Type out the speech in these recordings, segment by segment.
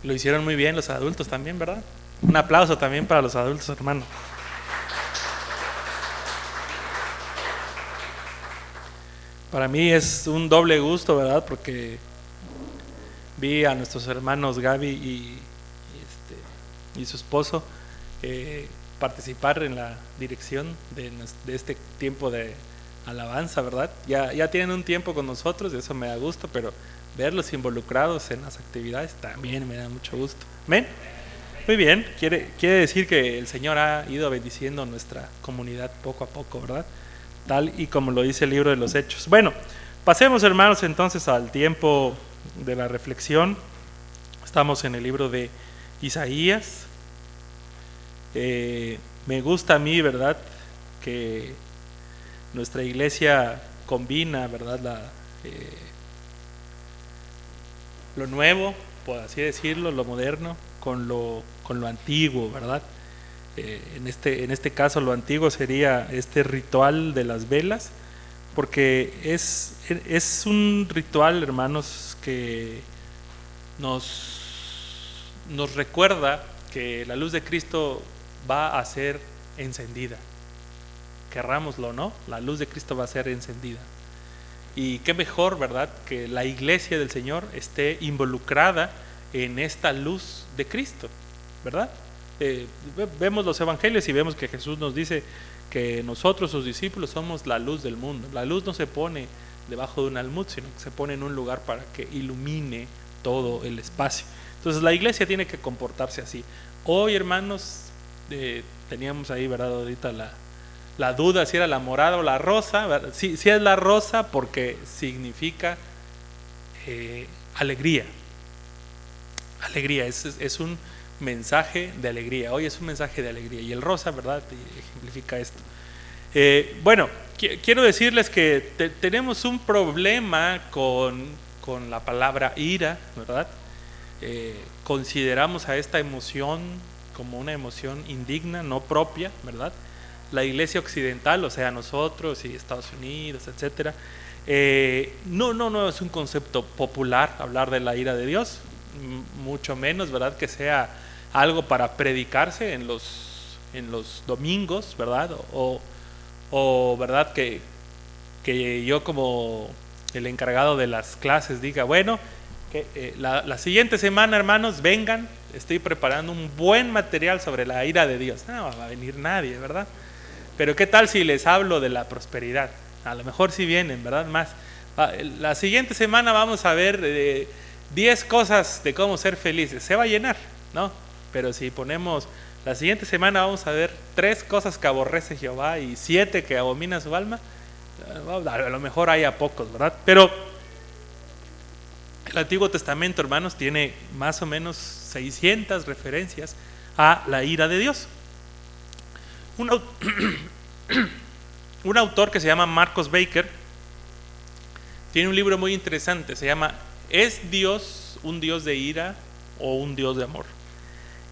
Lo hicieron muy bien los adultos también, ¿verdad? Un aplauso también para los adultos, hermano. Para mí es un doble gusto, ¿verdad? Porque vi a nuestros hermanos Gaby y su esposo participar en la dirección de este tiempo de alabanza, ¿verdad? Ya tienen un tiempo con nosotros, y eso me da gusto, pero verlos involucrados en las actividades también me da mucho gusto. ¿Ven? Muy bien, quiere decir que el Señor ha ido bendiciendo nuestra comunidad poco a poco, ¿verdad? Tal y como lo dice el libro de los Hechos. Bueno, pasemos, hermanos, entonces al tiempo de la reflexión. Estamos en el libro de Isaías. Me gusta a mí, ¿verdad?, que nuestra iglesia combina, ¿verdad?, lo nuevo, por así decirlo, lo moderno, con lo antiguo, ¿verdad? En este caso lo antiguo sería este ritual de las velas, porque es un ritual, hermanos, que nos recuerda que la luz de Cristo va a ser encendida. Querrámoslo o no, la luz de Cristo va a ser encendida. Y qué mejor, ¿verdad?, que la iglesia del Señor esté involucrada en esta luz de Cristo, ¿verdad? Vemos los evangelios y vemos que Jesús nos dice que nosotros, sus discípulos, somos la luz del mundo. La luz no se pone debajo de un almud, sino que se pone en un lugar para que ilumine todo el espacio. Entonces la iglesia tiene que comportarse así. Hoy, hermanos, teníamos ahí, ¿verdad?, ahorita la duda si era la morada o la rosa. Sí es la rosa porque significa alegría. Alegría, es un mensaje de alegría. Hoy es un mensaje de alegría. Y el rosa, ¿verdad?, ejemplifica esto. Bueno, quiero decirles que tenemos un problema con la palabra ira, ¿verdad? Consideramos a esta emoción como una emoción indigna, no propia, ¿verdad? La iglesia occidental, o sea, nosotros y Estados Unidos, etcétera, no es un concepto popular hablar de la ira de Dios, mucho menos, ¿verdad?, que sea algo para predicarse en los domingos, ¿verdad? O ¿verdad?, que yo como el encargado de las clases diga, bueno, que la siguiente semana, hermanos, vengan, estoy preparando un buen material sobre la ira de Dios. No va a venir nadie, ¿verdad? Pero ¿qué tal si les hablo de la prosperidad? A lo mejor sí vienen, ¿verdad? Más. La siguiente semana vamos a ver 10 cosas de cómo ser felices. Se va a llenar, ¿no? Pero si ponemos, la siguiente semana vamos a ver 3 cosas que aborrece Jehová y 7 que abomina su alma, a lo mejor hay a pocos, ¿verdad? Pero el Antiguo Testamento, hermanos, tiene más o menos 600 referencias a la ira de Dios. Un autor que se llama Marcos Baker tiene un libro muy interesante, se llama ¿Es Dios un Dios de ira o un Dios de amor?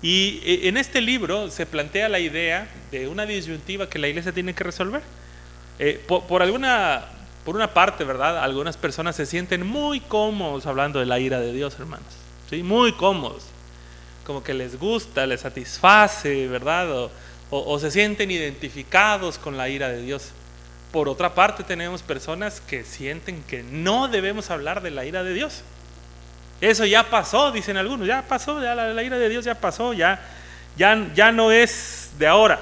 Y en este libro se plantea la idea de una disyuntiva que la iglesia tiene que resolver. Por una parte, ¿verdad?, algunas personas se sienten muy cómodos hablando de la ira de Dios, hermanos, ¿sí? Muy cómodos, como que les gusta, les satisface, ¿verdad?, o se sienten identificados con la ira de Dios. Por otra parte, tenemos personas que sienten que no debemos hablar de la ira de Dios. Eso ya pasó, dicen algunos, ya pasó, ya la ira de Dios ya pasó, ya no es de ahora.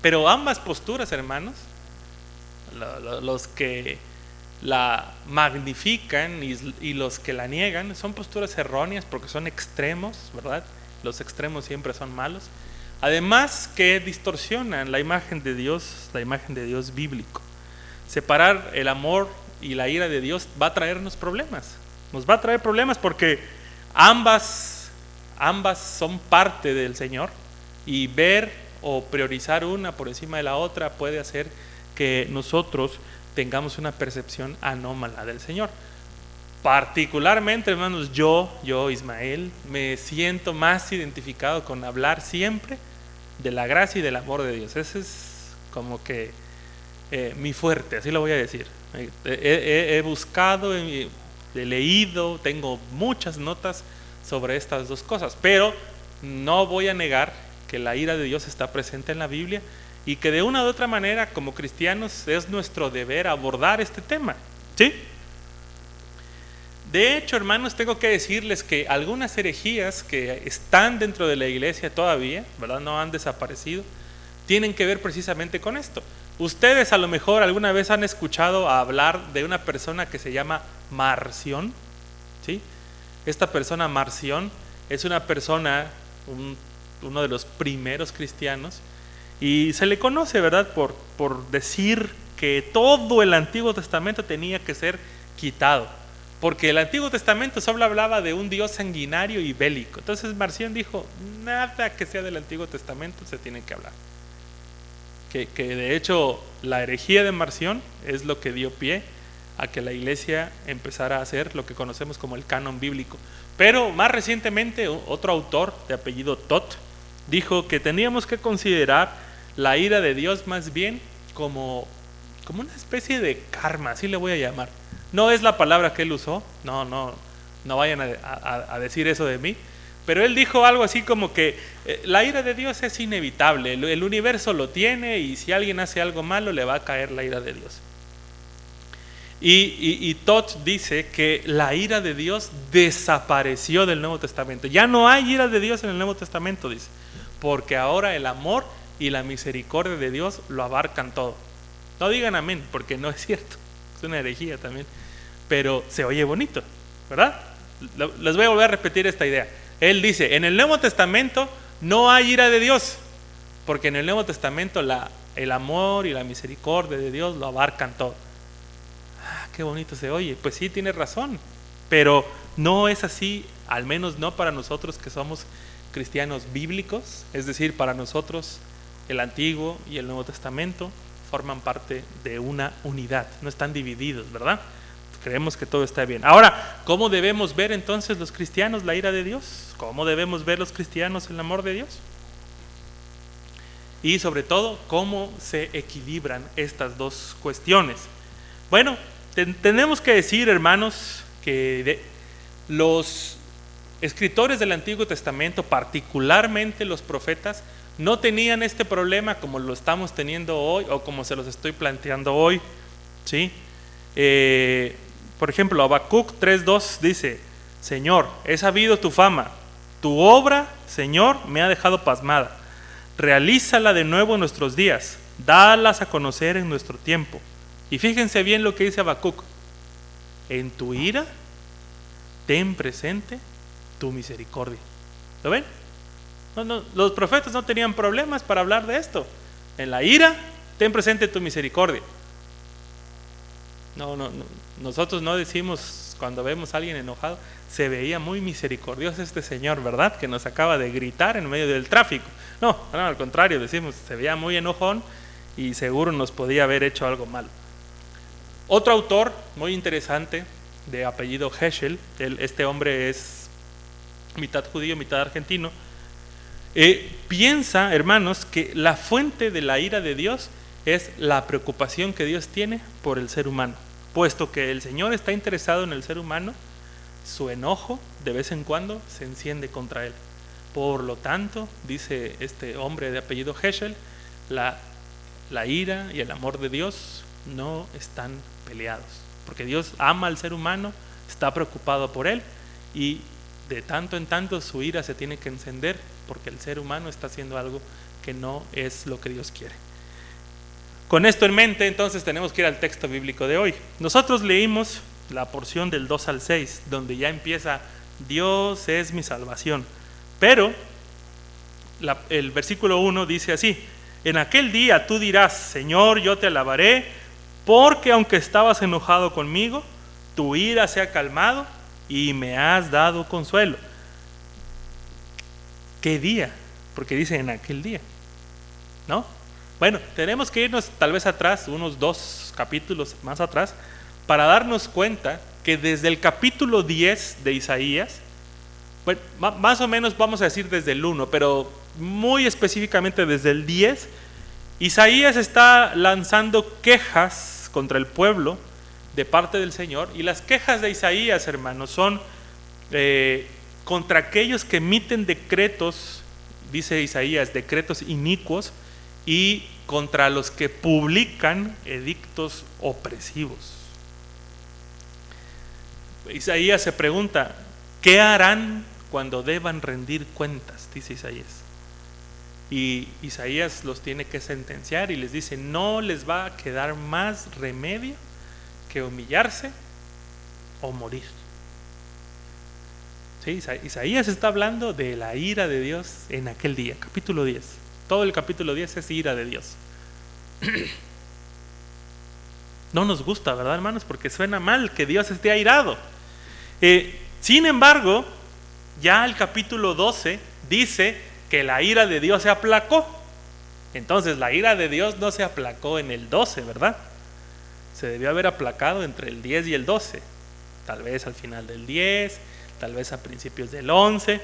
Pero ambas posturas, hermanos, los que la magnifican y los que la niegan, son posturas erróneas porque son extremos, ¿verdad? Los extremos siempre son malos. Además que distorsionan la imagen de Dios bíblico. Separar el amor y la ira de Dios va a traernos problemas. Nos va a traer problemas porque ambas son parte del Señor, y ver o priorizar una por encima de la otra puede hacer que nosotros tengamos una percepción anómala del Señor. Particularmente, hermanos, yo Ismael, me siento más identificado con hablar siempre de la gracia y del amor de Dios. Ese es como que mi fuerte, así lo voy a decir. He buscado, he leído, tengo muchas notas sobre estas dos cosas. Pero no voy a negar que la ira de Dios está presente en la Biblia y que de una u otra manera, como cristianos, es nuestro deber abordar este tema, ¿sí? De hecho, hermanos, tengo que decirles que algunas herejías que están dentro de la iglesia todavía, ¿verdad?, no han desaparecido, tienen que ver precisamente con esto. Ustedes a lo mejor alguna vez han escuchado hablar de una persona que se llama Marción, ¿sí? Esta persona Marción es una persona, uno de los primeros cristianos, y se le conoce, ¿verdad?, por decir que todo el Antiguo Testamento tenía que ser quitado, porque el Antiguo Testamento solo hablaba de un Dios sanguinario y bélico. Entonces Marción dijo, nada que sea del Antiguo Testamento se tiene que hablar. Que de hecho la herejía de Marción es lo que dio pie a que la iglesia empezara a hacer lo que conocemos como el canon bíblico. Pero más recientemente otro autor de apellido Tot dijo que teníamos que considerar la ira de Dios más bien como una especie de karma, así le voy a llamar. No es la palabra que él usó, no vayan a decir eso de mí, pero él dijo algo así como que la ira de Dios es inevitable, el universo lo tiene y si alguien hace algo malo le va a caer la ira de Dios. Y Tot dice que la ira de Dios desapareció del Nuevo Testamento. Ya no hay ira de Dios en el Nuevo Testamento, dice, porque ahora el amor y la misericordia de Dios lo abarcan todo. No digan amén, porque no es cierto, es una herejía también, pero se oye bonito, ¿verdad? Les voy a volver a repetir esta idea. Él dice, en el Nuevo Testamento no hay ira de Dios, porque en el Nuevo Testamento el amor y la misericordia de Dios lo abarcan todo. Qué bonito se oye. Pues sí, tiene razón, pero no es así, al menos no para nosotros que somos cristianos bíblicos. Es decir, para nosotros el Antiguo y el Nuevo Testamento forman parte de una unidad, no están divididos, ¿verdad? Creemos que todo está bien. Ahora, ¿cómo debemos ver entonces los cristianos la ira de Dios? ¿Cómo debemos ver los cristianos el amor de Dios? Y sobre todo, ¿cómo se equilibran estas dos cuestiones? Bueno, tenemos que decir, hermanos, que los escritores del Antiguo Testamento, particularmente los profetas, no tenían este problema como lo estamos teniendo hoy o como se los estoy planteando hoy, ¿sí? Por ejemplo, Habacuc 3:2 dice, Señor, he sabido tu fama, tu obra, Señor, me ha dejado pasmada. Realízala de nuevo en nuestros días, dalas a conocer en nuestro tiempo. Y fíjense bien lo que dice Habacuc, en tu ira, ten presente tu misericordia. ¿Lo ven? No, los profetas no tenían problemas para hablar de esto. En la ira, ten presente tu misericordia. No, nosotros no decimos cuando vemos a alguien enojado, se veía muy misericordioso este señor, ¿verdad? Que nos acaba de gritar en medio del tráfico. No, al contrario, decimos, se veía muy enojón y seguro nos podía haber hecho algo malo. Otro autor muy interesante, de apellido Heschel, este hombre es mitad judío, mitad argentino, piensa, hermanos, que la fuente de la ira de Dios es la preocupación que Dios tiene por el ser humano. Puesto que el Señor está interesado en el ser humano, su enojo de vez en cuando se enciende contra él. Por lo tanto, dice este hombre de apellido Heschel, la ira y el amor de Dios no están peleados, porque Dios ama al ser humano, está preocupado por él y de tanto en tanto su ira se tiene que encender porque el ser humano está haciendo algo que no es lo que Dios quiere. Con esto en mente, entonces tenemos que ir al texto bíblico de hoy. Nosotros leímos la porción del 2 al 6, donde ya empieza Dios es mi salvación, pero el versículo 1 dice así: en aquel día tú dirás, Señor, yo te alabaré, porque aunque estabas enojado conmigo, tu ira se ha calmado y me has dado consuelo. ¿Qué día? Porque dice en aquel día, ¿no? Bueno, tenemos que irnos tal vez atrás, unos 2 capítulos más atrás, para darnos cuenta que desde el capítulo 10 de Isaías, bueno, más o menos vamos a decir desde el 1, pero muy específicamente desde el 10, Isaías está lanzando quejas contra el pueblo de parte del Señor, y las quejas de Isaías, hermanos, son contra aquellos que emiten decretos, dice Isaías, decretos inicuos, y contra los que publican edictos opresivos. Isaías se pregunta, ¿qué harán cuando deban rendir cuentas? Dice Isaías. Y Isaías los tiene que sentenciar y les dice, no les va a quedar más remedio que humillarse o morir. Sí, Isaías está hablando de la ira de Dios en aquel día, capítulo 10. Todo el capítulo 10 es ira de Dios. No nos gusta, ¿verdad, hermanos? Porque suena mal que Dios esté airado. Sin embargo, ya el capítulo 12 dice que la ira de Dios se aplacó. Entonces la ira de Dios no se aplacó en el 12, ¿verdad? Se debió haber aplacado entre el 10 y el 12. Tal vez al final del 10, tal vez a principios del 11.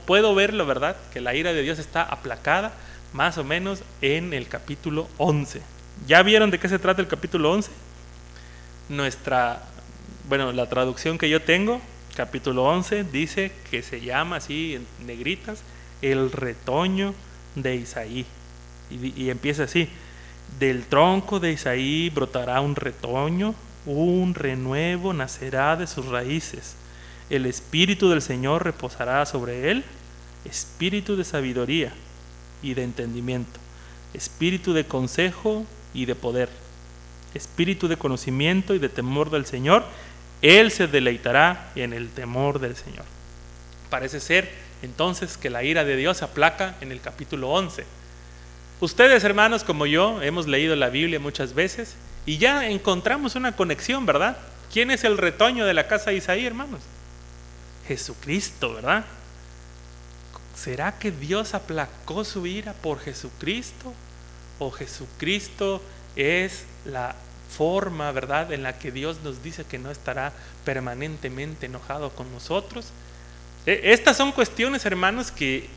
Puedo verlo, ¿verdad? Que la ira de Dios está aplacada más o menos en el capítulo 11. ¿Ya vieron de qué se trata el capítulo 11? La traducción que yo tengo, capítulo 11, dice que se llama así en negritas, el retoño de Isaí. Y empieza así: del tronco de Isaí brotará un retoño, un renuevo nacerá de sus raíces. El espíritu del Señor reposará sobre él, espíritu de sabiduría y de entendimiento, espíritu de consejo y de poder, espíritu de conocimiento y de temor del Señor. Él se deleitará en el temor del Señor. Parece ser entonces que la ira de Dios se aplaca en el capítulo 11. Ustedes, hermanos, como yo, hemos leído la Biblia muchas veces y ya encontramos una conexión, ¿verdad? ¿Quién es el retoño de la casa de Isaí, hermanos? Jesucristo, ¿verdad? ¿Será que Dios aplacó su ira por Jesucristo? ¿O Jesucristo es la forma, ¿verdad?, en la que Dios nos dice que no estará permanentemente enojado con nosotros? Estas son cuestiones, hermanos, que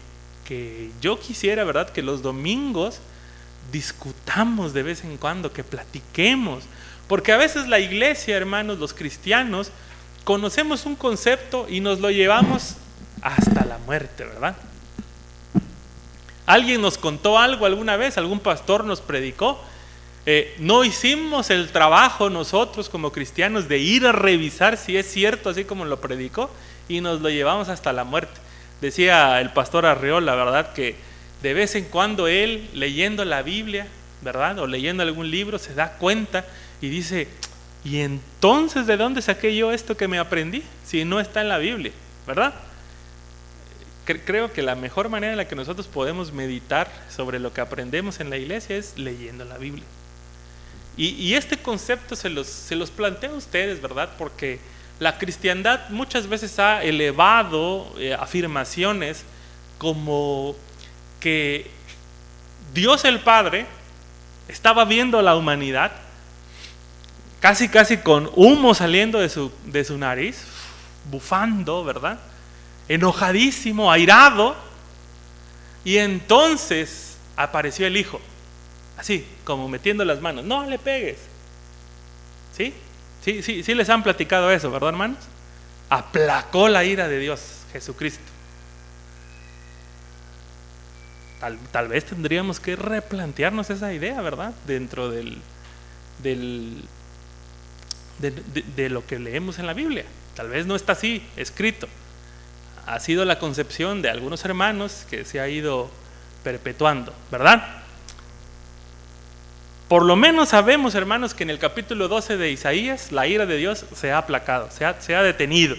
yo quisiera, ¿verdad?, que los domingos discutamos de vez en cuando, que platiquemos, porque a veces la iglesia, hermanos, los cristianos, conocemos un concepto y nos lo llevamos hasta la muerte, ¿verdad? Alguien nos contó algo alguna vez, algún pastor nos predicó. No hicimos el trabajo nosotros como cristianos de ir a revisar si es cierto así como lo predicó, y nos lo llevamos hasta la muerte. Decía el pastor Arreola, ¿verdad?, que de vez en cuando él, leyendo la Biblia, ¿verdad?, o leyendo algún libro, se da cuenta y dice, ¿y entonces de dónde saqué yo esto que me aprendí si no está en la Biblia? ¿Verdad? Creo que la mejor manera en la que nosotros podemos meditar sobre lo que aprendemos en la iglesia es leyendo la Biblia. Y este concepto se los planteo a ustedes, ¿verdad? Porque la cristiandad muchas veces ha elevado afirmaciones como que Dios el Padre estaba viendo a la humanidad casi con humo saliendo de su nariz, bufando, ¿verdad?, enojadísimo, airado, y entonces apareció el Hijo, así como metiendo las manos. No le pegues. Sí les han platicado eso, ¿verdad, hermanos? Aplacó la ira de Dios, Jesucristo. Tal vez tendríamos que replantearnos esa idea, ¿verdad?, dentro de lo que leemos en la Biblia. Tal vez no está así escrito. Ha sido la concepción de algunos hermanos que se ha ido perpetuando, ¿verdad? Por lo menos sabemos, hermanos, que en el capítulo 12 de Isaías la ira de Dios se ha aplacado, se ha detenido.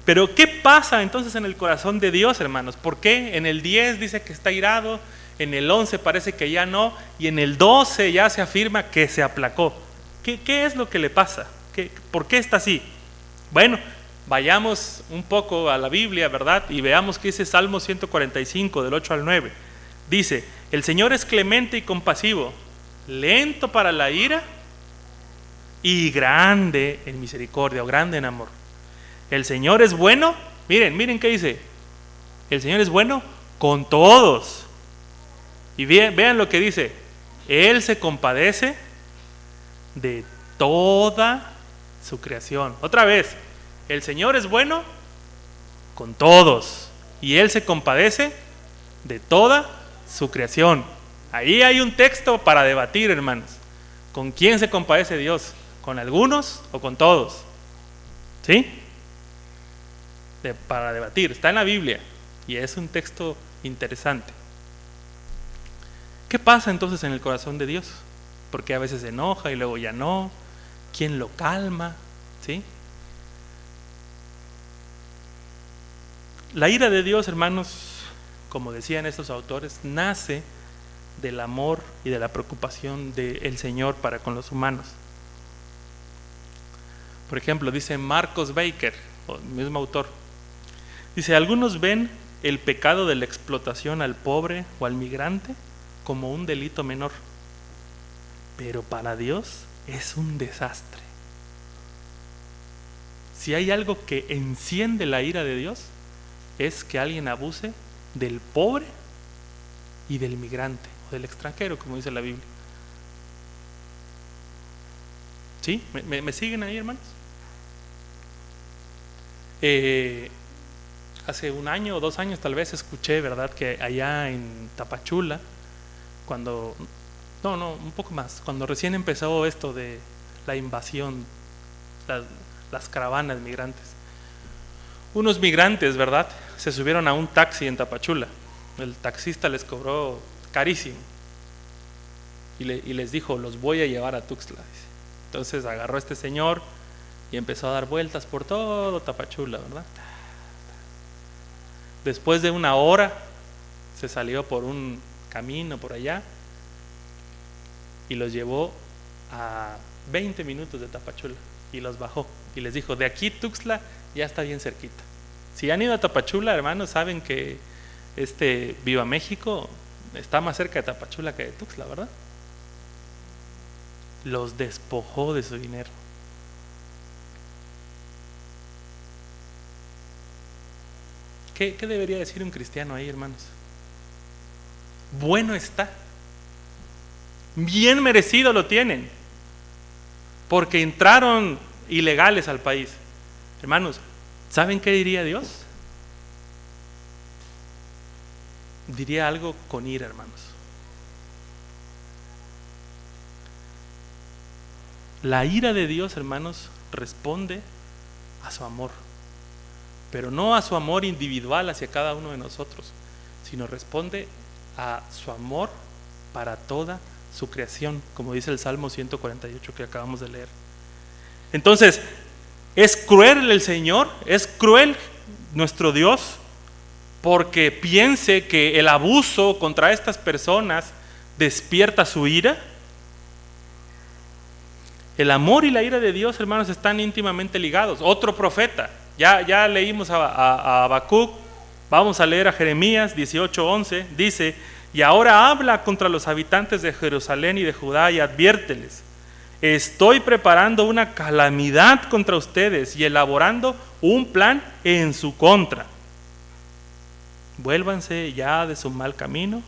Pero ¿qué pasa entonces en el corazón de Dios, hermanos? ¿Por qué en el 10 dice que está irado, en el 11 parece que ya no, y en el 12 ya se afirma que se aplacó? ¿Qué es lo que le pasa? ¿Por qué está así? Bueno, vayamos un poco a la Biblia, ¿verdad?, y veamos qué dice Salmo 145, del 8 al 9. Dice: el Señor es clemente y compasivo, lento para la ira y grande en misericordia, o grande en amor. El Señor es bueno, miren qué dice: el Señor es bueno con todos. Y vean lo que dice: Él se compadece de toda su creación. Otra vez, el Señor es bueno con todos. Y Él se compadece de toda su creación. Ahí hay un texto para debatir, hermanos. ¿Con quién se compadece Dios? ¿Con algunos o con todos? ¿Sí? Para debatir. Está en la Biblia y es un texto interesante. ¿Qué pasa entonces en el corazón de Dios? Porque a veces se enoja y luego ya no. ¿Quién lo calma? ¿Sí? La ira de Dios, hermanos, como decían estos autores, nace del amor y de la preocupación del Señor para con los humanos. Por ejemplo, dice Marcos Baker, el mismo autor, dice: algunos ven el pecado de la explotación al pobre o al migrante como un delito menor, pero para Dios es un desastre. Si hay algo que enciende la ira de Dios, es que alguien abuse del pobre y del migrante o del extranjero, como dice la Biblia. ¿Sí? ¿Me siguen ahí, hermanos? Hace 1 año o 2 años tal vez escuché, ¿verdad?, que allá en Tapachula, un poco más, cuando recién empezó esto de la invasión, las caravanas migrantes, unos migrantes, ¿verdad?, se subieron a un taxi en Tapachula. El taxista les cobró carísimo y les dijo: los voy a llevar a Tuxtla. Entonces agarró a este señor y empezó a dar vueltas por todo Tapachula, ¿verdad? Después de 1 hora se salió por un camino por allá y los llevó a 20 minutos de Tapachula y los bajó y les dijo: de aquí Tuxtla ya está bien cerquita. Si han ido a Tapachula, hermanos, saben que Viva México está más cerca de Tapachula que de Tuxtla, ¿verdad? Los despojó de su dinero. ¿Qué debería decir un cristiano ahí, hermanos? Bueno está. Bien merecido lo tienen, porque entraron ilegales al país. Hermanos, ¿saben qué diría Dios? Diría algo con ira, hermanos. La ira de Dios, hermanos, responde a su amor, pero no a su amor individual hacia cada uno de nosotros, sino responde a su amor para toda su creación, como dice el Salmo 148 que acabamos de leer. Entonces, ¿es cruel el Señor? ¿Es cruel nuestro Dios porque piense que el abuso contra estas personas despierta su ira? El amor y la ira de Dios, hermanos, están íntimamente ligados. Otro profeta, ya leímos a Habacuc, vamos a leer a Jeremías 18:11, dice: y ahora habla contra los habitantes de Jerusalén y de Judá y adviérteles: estoy preparando una calamidad contra ustedes y elaborando un plan en su contra. Vuélvanse ya de su mal camino,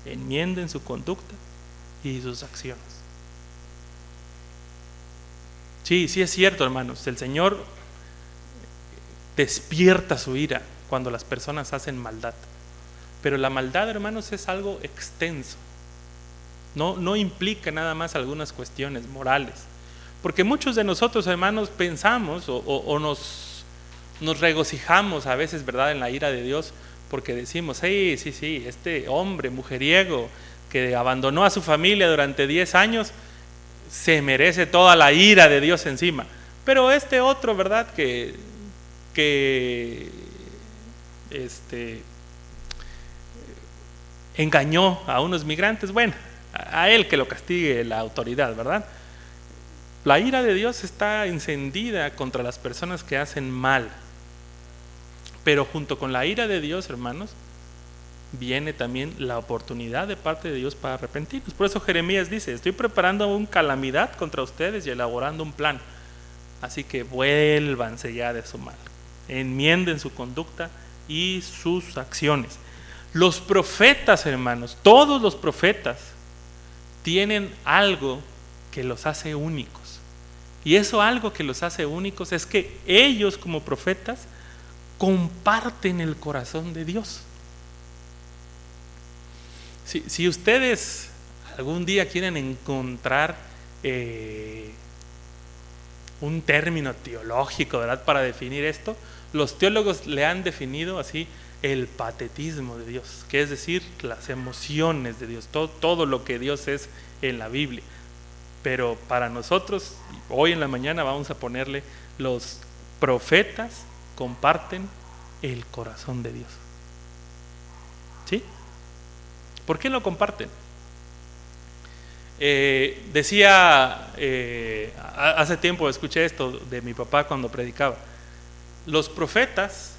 enmienden su conducta y sus acciones. Sí es cierto, hermanos, el Señor despierta su ira cuando las personas hacen maldad. Pero la maldad, hermanos, es algo extenso. No implica nada más algunas cuestiones morales. Porque muchos de nosotros, hermanos, pensamos o nos regocijamos a veces, ¿verdad?, en la ira de Dios, porque decimos: sí, este hombre mujeriego que abandonó a su familia durante 10 años se merece toda la ira de Dios encima. Pero este otro, ¿verdad?, que engañó a unos migrantes, bueno, a él que lo castigue la autoridad, ¿verdad? La ira de Dios está encendida contra las personas que hacen mal. Pero junto con la ira de Dios, hermanos, viene también la oportunidad de parte de Dios para arrepentirnos. Por eso Jeremías dice: estoy preparando una calamidad contra ustedes y elaborando un plan. Así que vuélvanse ya de su mal, enmienden su conducta y sus acciones. Los profetas, hermanos, todos los profetas tienen algo que los hace únicos. Y eso algo que los hace únicos es que ellos, como profetas, comparten el corazón de Dios. Si ustedes algún día quieren encontrar un término teológico, ¿verdad?, para definir esto, los teólogos le han definido así: el patetismo de Dios, que es decir, las emociones de Dios, todo lo que Dios es en la Biblia. Pero para nosotros, hoy en la mañana vamos a ponerle: los profetas comparten el corazón de Dios. ¿Sí? ¿Por qué lo comparten? Decía, hace tiempo escuché esto de mi papá cuando predicaba: los profetas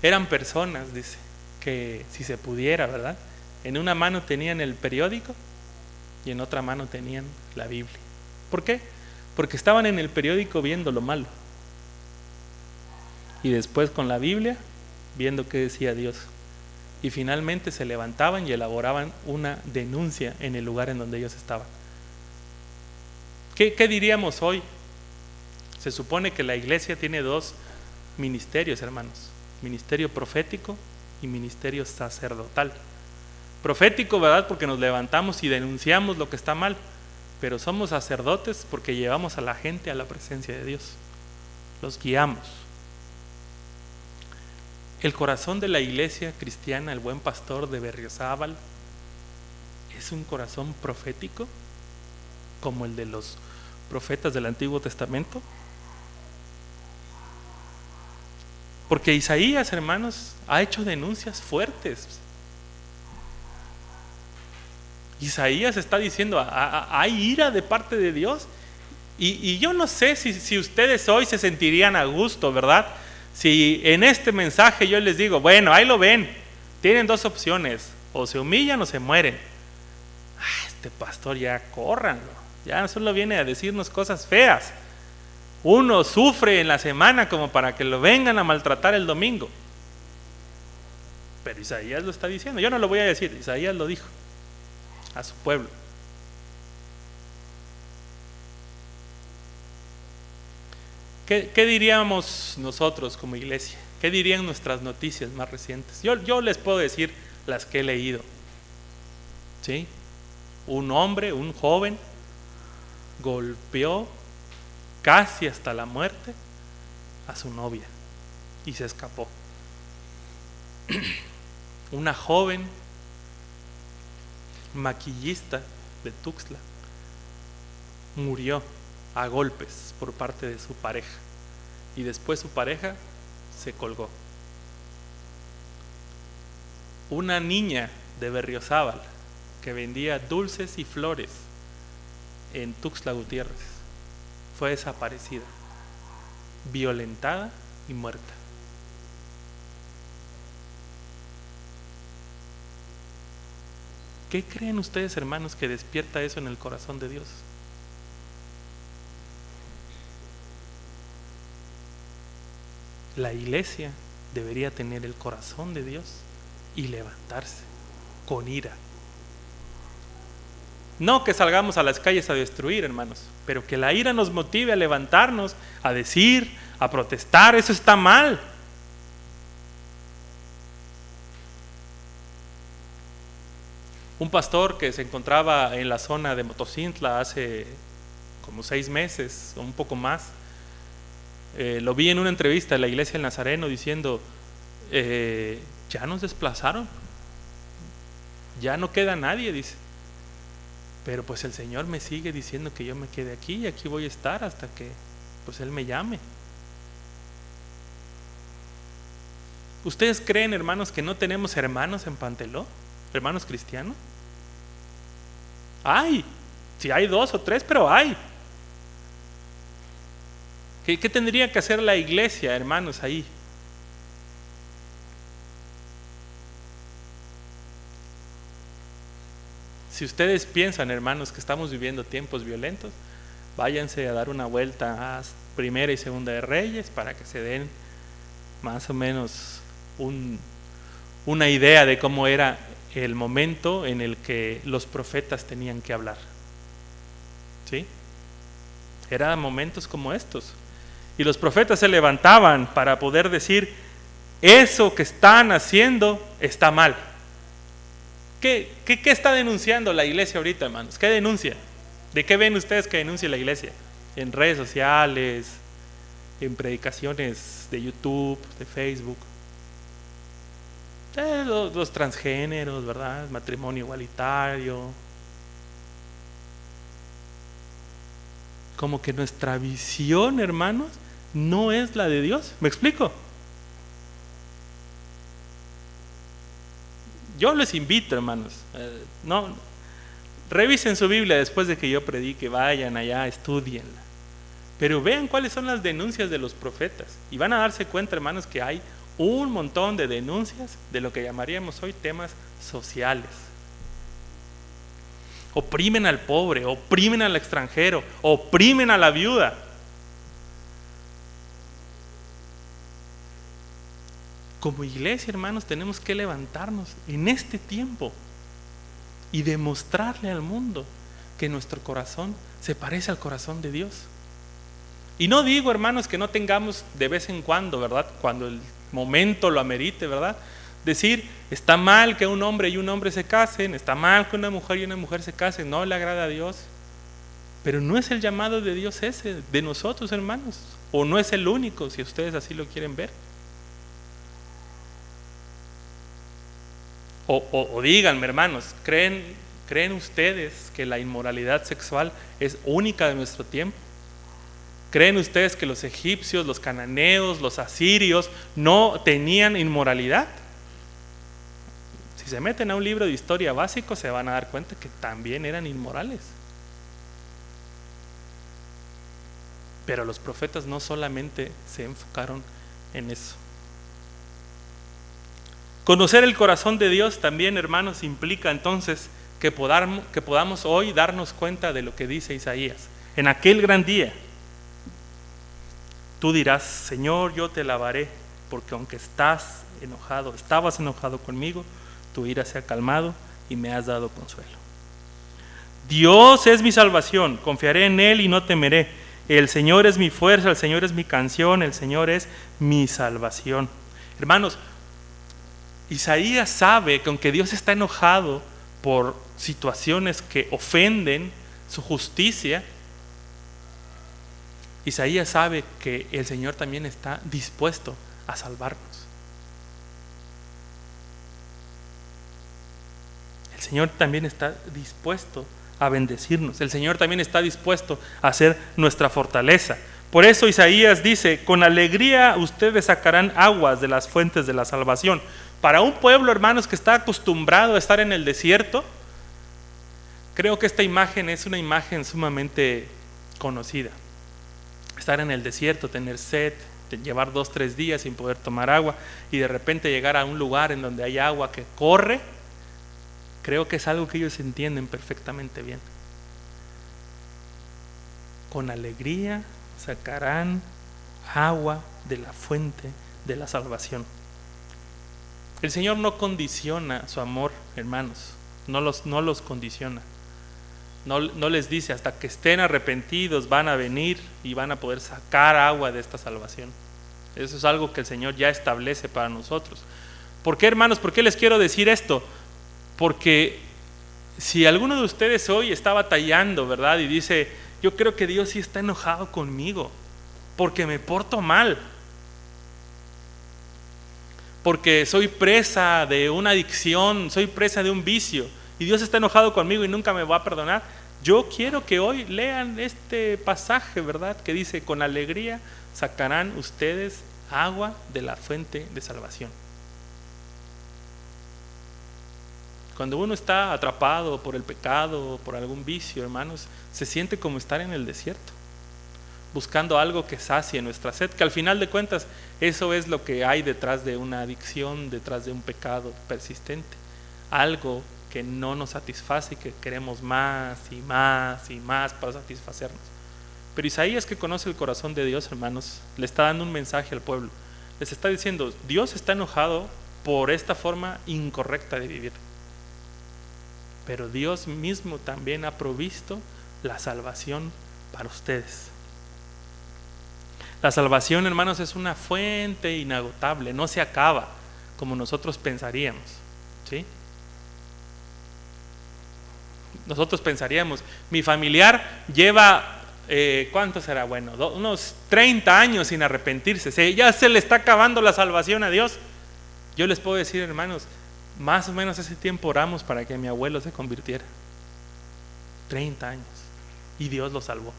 eran personas, dice, que si se pudiera, ¿verdad?, en una mano tenían el periódico y en otra mano tenían la Biblia. ¿Por qué? Porque estaban en el periódico viendo lo malo y después con la Biblia viendo qué decía Dios, y finalmente se levantaban y elaboraban una denuncia en el lugar en donde ellos estaban. ¿Qué diríamos hoy? Se supone que la iglesia tiene dos ministerios, hermanos: ministerio profético y ministerio sacerdotal. Profético, ¿verdad?, porque nos levantamos y denunciamos lo que está mal, pero somos sacerdotes porque llevamos a la gente a la presencia de Dios, los guiamos. El corazón de la iglesia cristiana, el Buen Pastor de Berriozábal, es un corazón profético como el de los profetas del Antiguo Testamento. Porque Isaías, hermanos, ha hecho denuncias fuertes. Isaías está diciendo: hay ira de parte de Dios. Y yo no sé si ustedes hoy se sentirían a gusto, ¿verdad?, si en este mensaje yo les digo: bueno, ahí lo ven, tienen dos opciones: o se humillan o se mueren. Este pastor ya córranlo, ya solo viene a decirnos cosas feas. Uno sufre en la semana como para que lo vengan a maltratar el domingo. Pero Isaías lo está diciendo, yo no lo voy a decir, Isaías lo dijo a su pueblo. ¿Qué diríamos nosotros como iglesia? ¿Qué dirían nuestras noticias más recientes? Yo les puedo decir las que he leído. ¿Sí? Un hombre, un joven, golpeó casi hasta la muerte a su novia y se escapó. Una joven maquillista de Tuxtla murió a golpes por parte de su pareja y después su pareja se colgó. Una niña de Berriozábal que vendía dulces y flores en Tuxtla Gutiérrez fue desaparecida, violentada y muerta. ¿Qué creen ustedes, hermanos, que despierta eso en el corazón de Dios? La iglesia debería tener el corazón de Dios y levantarse con ira. No que salgamos a las calles a destruir, hermanos, pero que la ira nos motive a levantarnos, a decir, a protestar. Eso está mal. Un pastor que se encontraba en la zona de Motocintla hace como 6 meses o un poco más, lo vi en una entrevista en la iglesia del Nazareno diciendo: ya nos desplazaron, ya no queda nadie, dice, pero pues el Señor me sigue diciendo que yo me quede aquí y aquí voy a estar hasta que pues Él me llame. ¿Ustedes creen, hermanos, que no tenemos hermanos en Panteló? ¿Hermanos cristianos? Hay, si hay 2 o 3, pero hay. ¿Qué tendría que hacer la iglesia, hermanos, ahí? Si ustedes piensan, hermanos, que estamos viviendo tiempos violentos, váyanse a dar una vuelta a Primera y Segunda de Reyes para que se den más o menos una idea de cómo era el momento en el que los profetas tenían que hablar. ¿Sí? Eran momentos como estos. Y los profetas se levantaban para poder decir, eso que están haciendo está mal. ¿Qué está denunciando la iglesia ahorita, hermanos? ¿Qué denuncia? ¿De qué ven ustedes que denuncia la iglesia? En redes sociales, en predicaciones de YouTube, de Facebook. Los transgéneros, ¿verdad? Matrimonio igualitario. Como que nuestra visión, hermanos, no es la de Dios. ¿Me explico? Yo les invito, hermanos, revisen su Biblia después de que yo predique, vayan allá, estudienla. Pero vean cuáles son las denuncias de los profetas. Y van a darse cuenta, hermanos, que hay un montón de denuncias de lo que llamaríamos hoy temas sociales. Oprimen al pobre, oprimen al extranjero, oprimen a la viuda. Como iglesia, hermanos, tenemos que levantarnos en este tiempo y demostrarle al mundo que nuestro corazón se parece al corazón de Dios. Y no digo, hermanos, que no tengamos de vez en cuando, ¿verdad? Cuando el momento lo amerite, ¿verdad? Decir, está mal que un hombre y un hombre se casen, está mal que una mujer y una mujer se casen, no le agrada a Dios. Pero no es el llamado de Dios ese, de nosotros, hermanos. O no es el único, si ustedes así lo quieren ver. O díganme, hermanos, ¿creen ustedes que la inmoralidad sexual es única de nuestro tiempo? ¿Creen ustedes que los egipcios, los cananeos, los asirios no tenían inmoralidad? Si se meten a un libro de historia básico se van a dar cuenta que también eran inmorales. Pero los profetas no solamente se enfocaron en eso. Conocer el corazón de Dios también, hermanos, implica entonces que podamos hoy darnos cuenta de lo que dice Isaías. En aquel gran día, tú dirás, Señor, yo te alabaré, porque aunque estabas enojado conmigo, tu ira se ha calmado y me has dado consuelo. Dios es mi salvación, confiaré en Él y no temeré. El Señor es mi fuerza, el Señor es mi canción, el Señor es mi salvación. Hermanos, Isaías sabe que aunque Dios está enojado por situaciones que ofenden su justicia, Isaías sabe que el Señor también está dispuesto a salvarnos. El Señor también está dispuesto a bendecirnos. El Señor también está dispuesto a ser nuestra fortaleza. Por eso Isaías dice, con alegría ustedes sacarán aguas de las fuentes de la salvación. Para un pueblo, hermanos, que está acostumbrado a estar en el desierto, creo que esta imagen es una imagen sumamente conocida. Estar en el desierto, tener sed, llevar 2-3 días sin poder tomar agua y de repente llegar a un lugar en donde hay agua que corre, creo que es algo que ellos entienden perfectamente bien. Con alegría sacarán agua de la fuente de la salvación. El Señor no condiciona su amor, hermanos, no los condiciona. No les dice hasta que estén arrepentidos van a venir y van a poder sacar agua de esta salvación. Eso es algo que el Señor ya establece para nosotros. ¿Por qué, hermanos? ¿Por qué les quiero decir esto? Porque si alguno de ustedes hoy está batallando, ¿verdad? Y dice, yo creo que Dios sí está enojado conmigo porque me porto mal, porque soy presa de una adicción, soy presa de un vicio y Dios está enojado conmigo y nunca me va a perdonar. Yo quiero que hoy lean este pasaje, ¿verdad? Que dice, con alegría sacarán ustedes agua de la fuente de salvación. Cuando uno está atrapado por el pecado o por algún vicio, hermanos, se siente como estar en el desierto, buscando algo que sacie nuestra sed, que al final de cuentas eso es lo que hay detrás de una adicción, detrás de un pecado persistente, algo que no nos satisface y que queremos más y más y más para satisfacernos. Pero Isaías, que conoce el corazón de Dios, hermanos, le está dando un mensaje al pueblo. Les está diciendo, Dios está enojado por esta forma incorrecta de vivir, pero Dios mismo también ha provisto la salvación para ustedes. La salvación, hermanos, es una fuente inagotable, no se acaba como nosotros pensaríamos, ¿sí? Nosotros pensaríamos, mi familiar lleva, ¿cuánto será? Bueno, unos 30 años sin arrepentirse, ya se le está acabando la salvación a Dios. Yo les puedo decir, hermanos, más o menos ese tiempo oramos para que mi abuelo se convirtiera. 30 años. Y Dios lo salvó.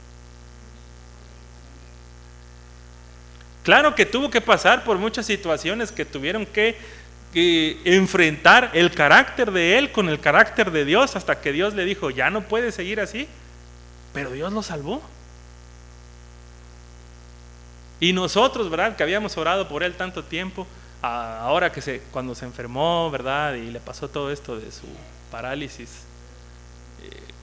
Claro que tuvo que pasar por muchas situaciones que tuvieron que enfrentar el carácter de él con el carácter de Dios, hasta que Dios le dijo, ya no puede seguir así. Pero Dios lo salvó. Y nosotros, ¿verdad?, que habíamos orado por él tanto tiempo, ahora que cuando se enfermó, ¿verdad?, y le pasó todo esto de su parálisis,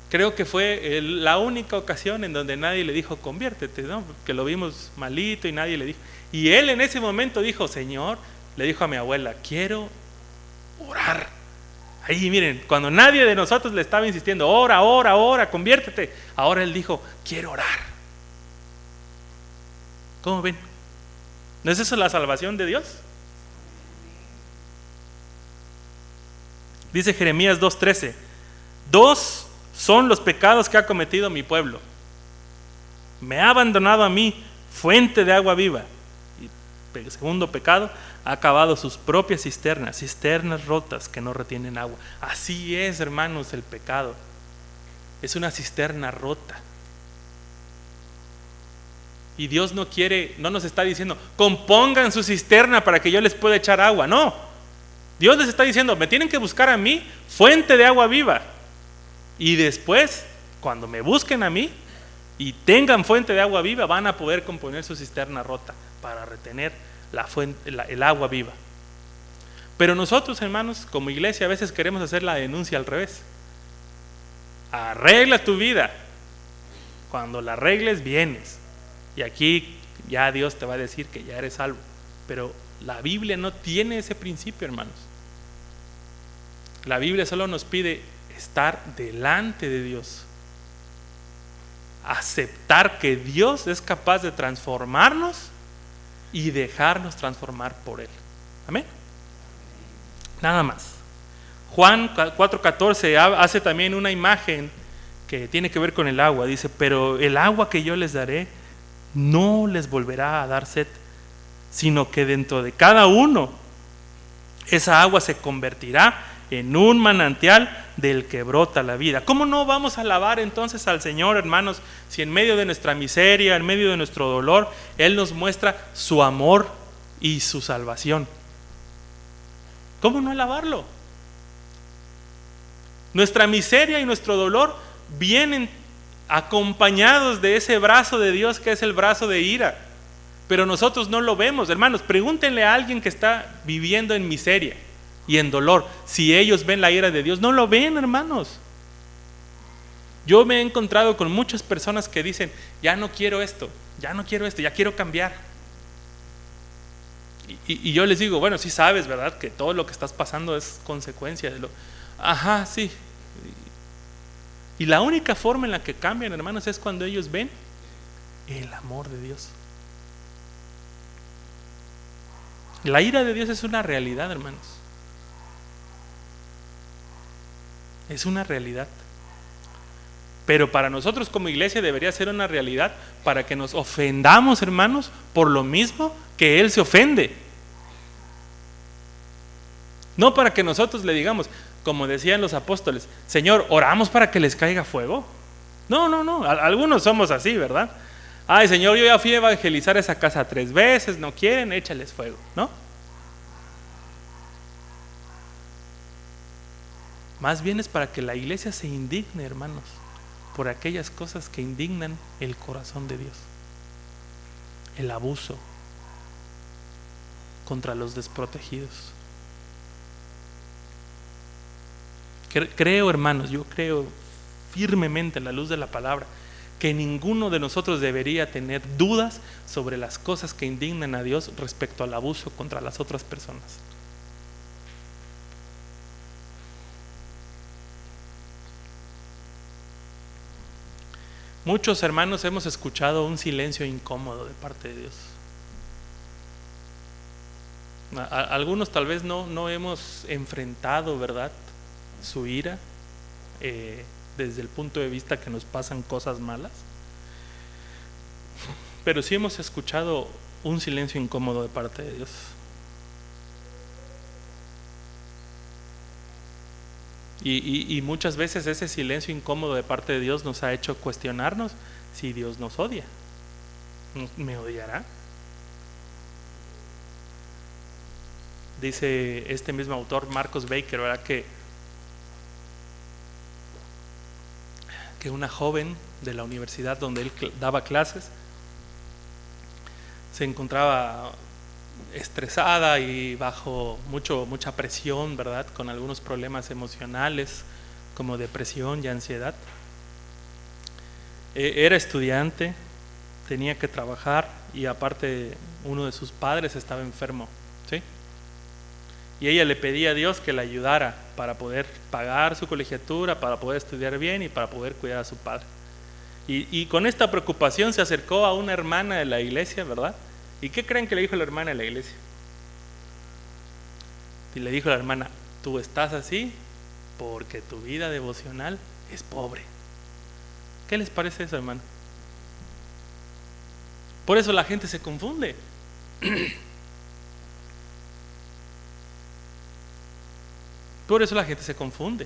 creo que fue la única ocasión en donde nadie le dijo conviértete, ¿no?, que lo vimos malito y nadie le dijo. Y él en ese momento dijo, Señor, le dijo a mi abuela, quiero orar. Ahí miren, cuando nadie de nosotros le estaba insistiendo, ora, conviértete, ahora él dijo, quiero orar. ¿Cómo ven? ¿No es eso la salvación de Dios? Dice Jeremías 2:13, 2 son los pecados que ha cometido mi pueblo. Me ha abandonado a mí, fuente de agua viva. Y el segundo pecado, ha cavado sus propias cisternas rotas que no retienen agua. Así es, hermanos, el pecado. Es una cisterna rota. Y Dios no nos está diciendo, compongan su cisterna para que yo les pueda echar agua. No. Dios les está diciendo, me tienen que buscar a mí, fuente de agua viva. Y después, cuando me busquen a mí y tengan fuente de agua viva, van a poder componer su cisterna rota para retener el agua viva. Pero nosotros, hermanos, como iglesia, a veces queremos hacer la denuncia al revés. Arregla tu vida. Cuando la arregles, vienes. Y aquí ya Dios te va a decir que ya eres salvo. Pero la Biblia no tiene ese principio, hermanos. La Biblia solo nos pide estar delante de Dios, aceptar que Dios es capaz de transformarnos y dejarnos transformar por Él. Amén. Nada más. Juan 4:14 hace también una imagen que tiene que ver con el agua. Dice, pero el agua que yo les daré no les volverá a dar sed, sino que dentro de cada uno esa agua se convertirá en un manantial del que brota la vida. ¿Cómo no vamos a alabar entonces al Señor, hermanos, si en medio de nuestra miseria, en medio de nuestro dolor, Él nos muestra su amor y su salvación? ¿Cómo no alabarlo? Nuestra miseria y nuestro dolor vienen acompañados de ese brazo de Dios que es el brazo de ira, pero nosotros no lo vemos. Hermanos, pregúntenle a alguien que está viviendo en miseria y en dolor, si ellos ven la ira de Dios. No lo ven, hermanos. Yo me he encontrado con muchas personas que dicen, ya no quiero esto, ya quiero cambiar. Y yo les digo, bueno, sí sabes, ¿verdad?, que todo lo que estás pasando es consecuencia de lo... Ajá, sí. Y la única forma en la que cambian, hermanos, es cuando ellos ven el amor de Dios. La ira de Dios es una realidad, hermanos. Es una realidad. Pero para nosotros como iglesia debería ser una realidad para que nos ofendamos, hermanos, por lo mismo que Él se ofende. No para que nosotros le digamos, como decían los apóstoles, Señor, oramos para que les caiga fuego. No, algunos somos así, ¿verdad? Ay, Señor, yo ya fui a evangelizar esa casa 3 veces, no quieren, échales fuego, ¿no? Más bien es para que la iglesia se indigne, hermanos, por aquellas cosas que indignan el corazón de Dios. El abuso contra los desprotegidos. Creo, hermanos, yo creo firmemente en la luz de la palabra que ninguno de nosotros debería tener dudas sobre las cosas que indignan a Dios respecto al abuso contra las otras personas. Muchos hermanos hemos escuchado un silencio incómodo de parte de Dios. Algunos tal vez no hemos enfrentado, ¿verdad?, su ira desde el punto de vista que nos pasan cosas malas, pero sí hemos escuchado un silencio incómodo de parte de Dios. Y muchas veces ese silencio incómodo de parte de Dios nos ha hecho cuestionarnos si Dios nos odia. ¿Me odiará? Dice este mismo autor, Marcos Baker, ¿verdad?, que una joven de la universidad donde él daba clases se encontraba estresada y bajo mucha presión, ¿verdad?, con algunos problemas emocionales como depresión y ansiedad. Era estudiante, tenía que trabajar y aparte uno de sus padres estaba enfermo, ¿sí? Y ella le pedía a Dios que la ayudara para poder pagar su colegiatura, para poder estudiar bien y para poder cuidar a su padre. Y con esta preocupación se acercó a una hermana de la iglesia, ¿verdad? ¿Y qué creen que le dijo la hermana de la iglesia? Y le dijo la hermana: tú estás así porque tu vida devocional es pobre. ¿Qué les parece eso, hermano? Por eso la gente se confunde. Por eso la gente se confunde.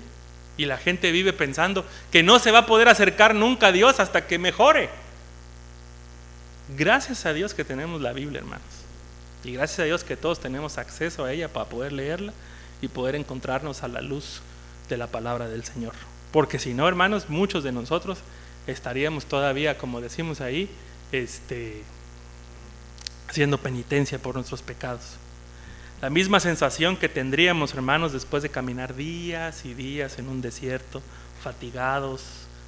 Y la gente vive pensando que no se va a poder acercar nunca a Dios hasta que mejore. Gracias a Dios que tenemos la Biblia, hermanos. Y gracias a Dios que todos tenemos acceso a ella para poder leerla y poder encontrarnos a la luz de la palabra del Señor. Porque si no, hermanos, muchos de nosotros estaríamos todavía, como decimos ahí, haciendo penitencia por nuestros pecados. La misma sensación que tendríamos, hermanos, después de caminar días y días en un desierto, fatigados,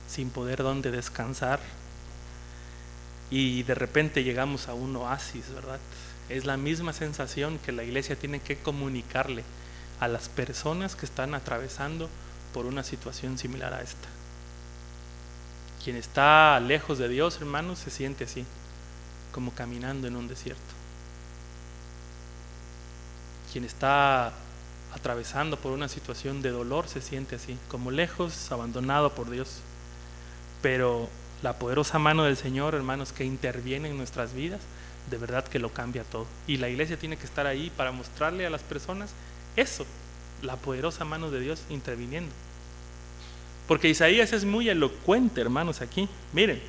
sin poder dónde descansar, y de repente llegamos a un oasis, ¿verdad? Es la misma sensación que la iglesia tiene que comunicarle a las personas que están atravesando por una situación similar a esta. Quien está lejos de Dios, hermanos, se siente así, como caminando en un desierto. Quien está atravesando por una situación de dolor se siente así, como lejos, abandonado por Dios. Pero la poderosa mano del Señor, hermanos, que interviene en nuestras vidas, de verdad que lo cambia todo. Y la iglesia tiene que estar ahí para mostrarle a las personas eso, la poderosa mano de Dios interviniendo. Porque Isaías es muy elocuente, hermanos, aquí. Miren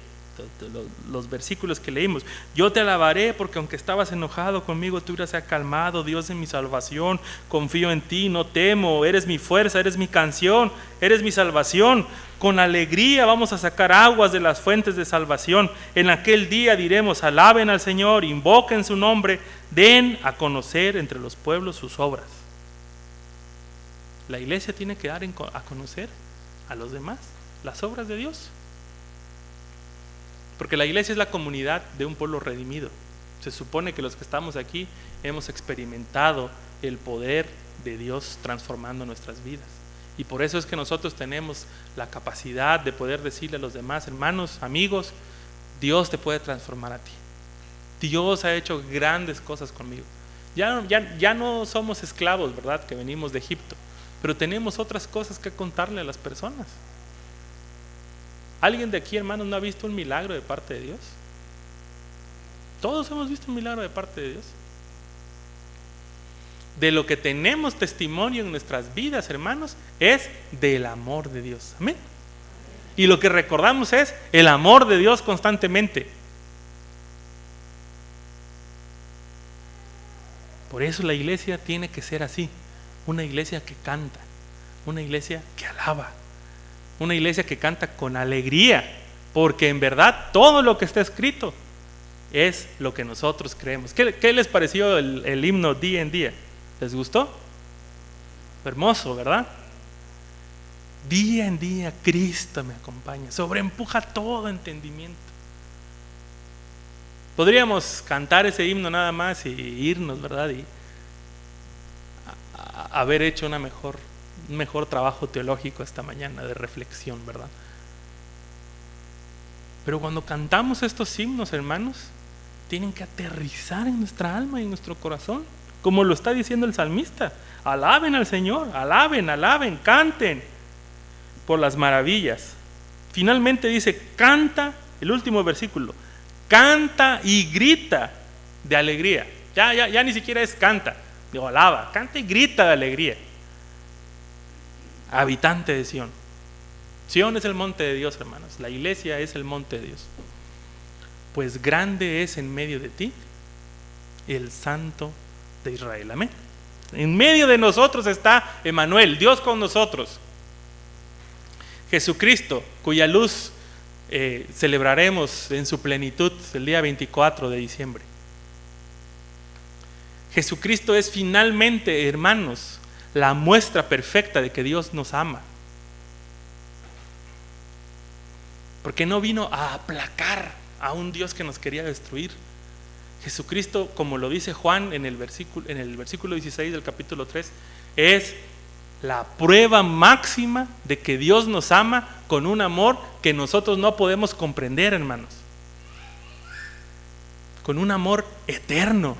los versículos que leímos. Yo te alabaré porque aunque estabas enojado conmigo, tú se has calmado. Dios de mi salvación, confío en ti, no temo. Eres mi fuerza, eres mi canción, eres mi salvación. Con alegría vamos a sacar aguas de las fuentes de salvación. En aquel día diremos: alaben al Señor, invoquen su nombre, den a conocer entre los pueblos sus obras. La iglesia tiene que dar a conocer a los demás las obras de Dios. Porque la iglesia es la comunidad de un pueblo redimido. Se supone que los que estamos aquí hemos experimentado el poder de Dios transformando nuestras vidas. Y por eso es que nosotros tenemos la capacidad de poder decirle a los demás: hermanos, amigos, Dios te puede transformar a ti. Dios ha hecho grandes cosas conmigo. Ya no somos esclavos, ¿verdad?, que venimos de Egipto, pero tenemos otras cosas que contarle a las personas. ¿Alguien de aquí, hermanos, no ha visto un milagro de parte de Dios? Todos hemos visto un milagro de parte de Dios. De lo que tenemos testimonio en nuestras vidas, hermanos, es del amor de Dios. Amén. Y lo que recordamos es el amor de Dios constantemente. Por eso la iglesia tiene que ser así. Una iglesia que canta, una iglesia que alaba, una iglesia que canta con alegría, porque en verdad todo lo que está escrito es lo que nosotros creemos. ¿Qué les pareció el himno Día en Día? ¿Les gustó? Hermoso, ¿verdad? Día en día Cristo me acompaña, sobreempuja todo entendimiento. Podríamos cantar ese himno nada más y irnos, ¿verdad? Y haber hecho un mejor trabajo teológico esta mañana de reflexión, ¿verdad? Pero cuando cantamos estos himnos, hermanos, tienen que aterrizar en nuestra alma y en nuestro corazón, como lo está diciendo el salmista. Alaben al Señor, alaben, alaben, canten por las maravillas. Finalmente dice, canta, el último versículo, canta y grita de alegría. Ya ni siquiera es canta, digo alaba, canta y grita de alegría. Habitante de Sión. Sión es el monte de Dios, hermanos. La iglesia es el monte de Dios. Pues grande es en medio de ti el Santo de Israel. Amén. En medio de nosotros está Emmanuel, Dios con nosotros. Jesucristo, cuya luz celebraremos en su plenitud el día 24 de diciembre. Jesucristo es finalmente, hermanos, la muestra perfecta de que Dios nos ama. Porque no vino a aplacar a un Dios que nos quería destruir. Jesucristo, como lo dice Juan en el versículo 16 del capítulo 3, es la prueba máxima de que Dios nos ama con un amor que nosotros no podemos comprender, hermanos. Con un amor eterno,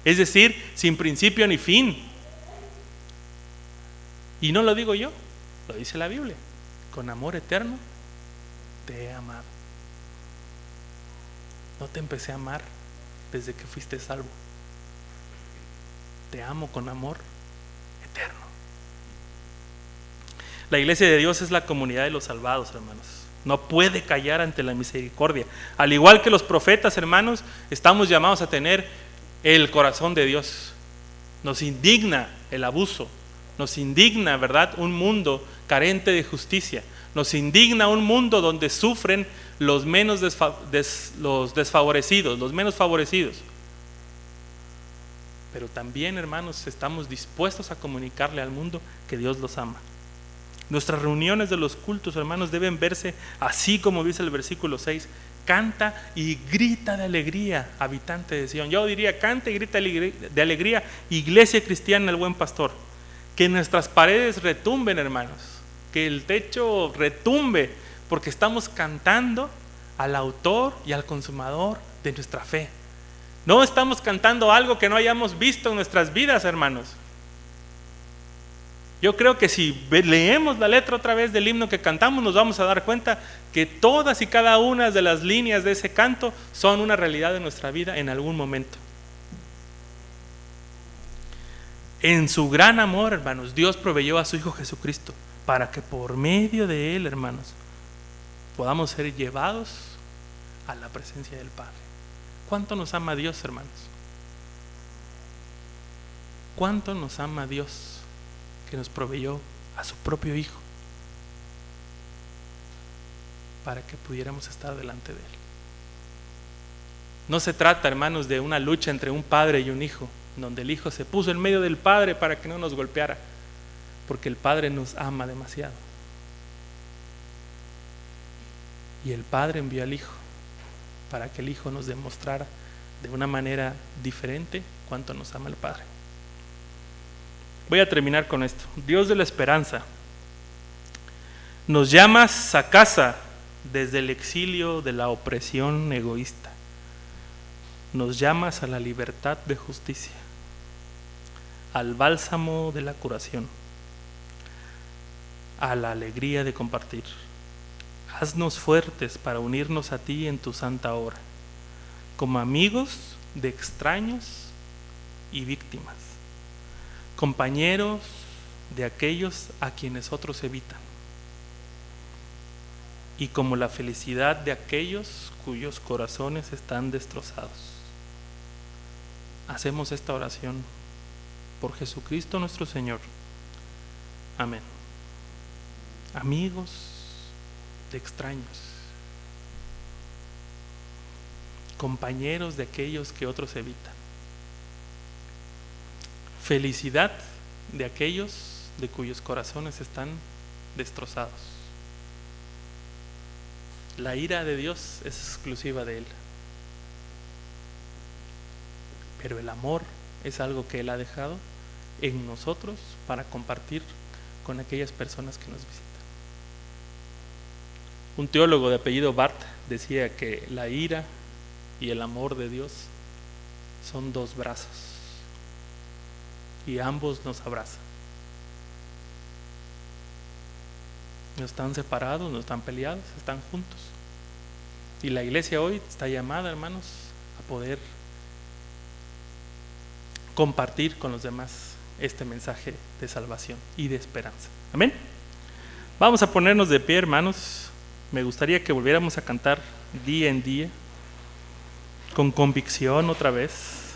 es decir, sin principio ni fin. Y no lo digo yo, lo dice la Biblia. Con amor eterno te he amado. No te empecé a amar desde que fuiste salvo. Te amo con amor eterno. La iglesia de Dios es la comunidad de los salvados, hermanos. No puede callar ante la misericordia. Al igual que los profetas, hermanos, estamos llamados a tener el corazón de Dios. Nos indigna el abuso. Nos indigna, ¿verdad?, un mundo carente de justicia. Nos indigna un mundo donde sufren los los desfavorecidos, los menos favorecidos. Pero también, hermanos, estamos dispuestos a comunicarle al mundo que Dios los ama. Nuestras reuniones de los cultos, hermanos, deben verse así como dice el versículo 6. Canta y grita de alegría, habitante de Sión. Yo diría, canta y grita de alegría, iglesia cristiana, el buen pastor. Que nuestras paredes retumben, hermanos. Que el techo retumbe, porque estamos cantando al autor y al consumador de nuestra fe. No estamos cantando algo que no hayamos visto en nuestras vidas, hermanos. Yo creo que si leemos la letra otra vez del himno que cantamos, nos vamos a dar cuenta que todas y cada una de las líneas de ese canto son una realidad de nuestra vida en algún momento. En su gran amor, hermanos, Dios proveyó a su Hijo Jesucristo para que por medio de Él, hermanos, podamos ser llevados a la presencia del Padre. ¿Cuánto nos ama Dios, hermanos? ¿Cuánto nos ama Dios que nos proveyó a su propio Hijo para que pudiéramos estar delante de Él? No se trata, hermanos, de una lucha entre un padre y un hijo, donde el Hijo se puso en medio del Padre para que no nos golpeara, porque el Padre nos ama demasiado. Y el Padre envió al Hijo para que el Hijo nos demostrara de una manera diferente cuánto nos ama el Padre. Voy a terminar con esto. Dios de la esperanza, nos llamas a casa desde el exilio de la opresión egoísta. Nos llamas a la libertad de justicia, al bálsamo de la curación, a la alegría de compartir. Haznos fuertes para unirnos a ti en tu santa obra, como amigos de extraños y víctimas, compañeros de aquellos a quienes otros evitan, y como la felicidad de aquellos cuyos corazones están destrozados. Hacemos esta oración por Jesucristo nuestro Señor. Amén. Amigos de extraños, compañeros de aquellos que otros evitan, felicidad de aquellos de cuyos corazones están destrozados. La ira de Dios es exclusiva de Él, pero el amor es algo que Él ha dejado en nosotros para compartir con aquellas personas que nos visitan. Un teólogo de apellido Barth decía que la ira y el amor de Dios son dos brazos y ambos nos abrazan. No están separados, no están peleados, están juntos. Y la iglesia hoy está llamada, hermanos, a poder compartir con los demás este mensaje de salvación y de esperanza. Amén. Vamos a ponernos de pie, hermanos. Me gustaría que volviéramos a cantar día en día, con convicción otra vez.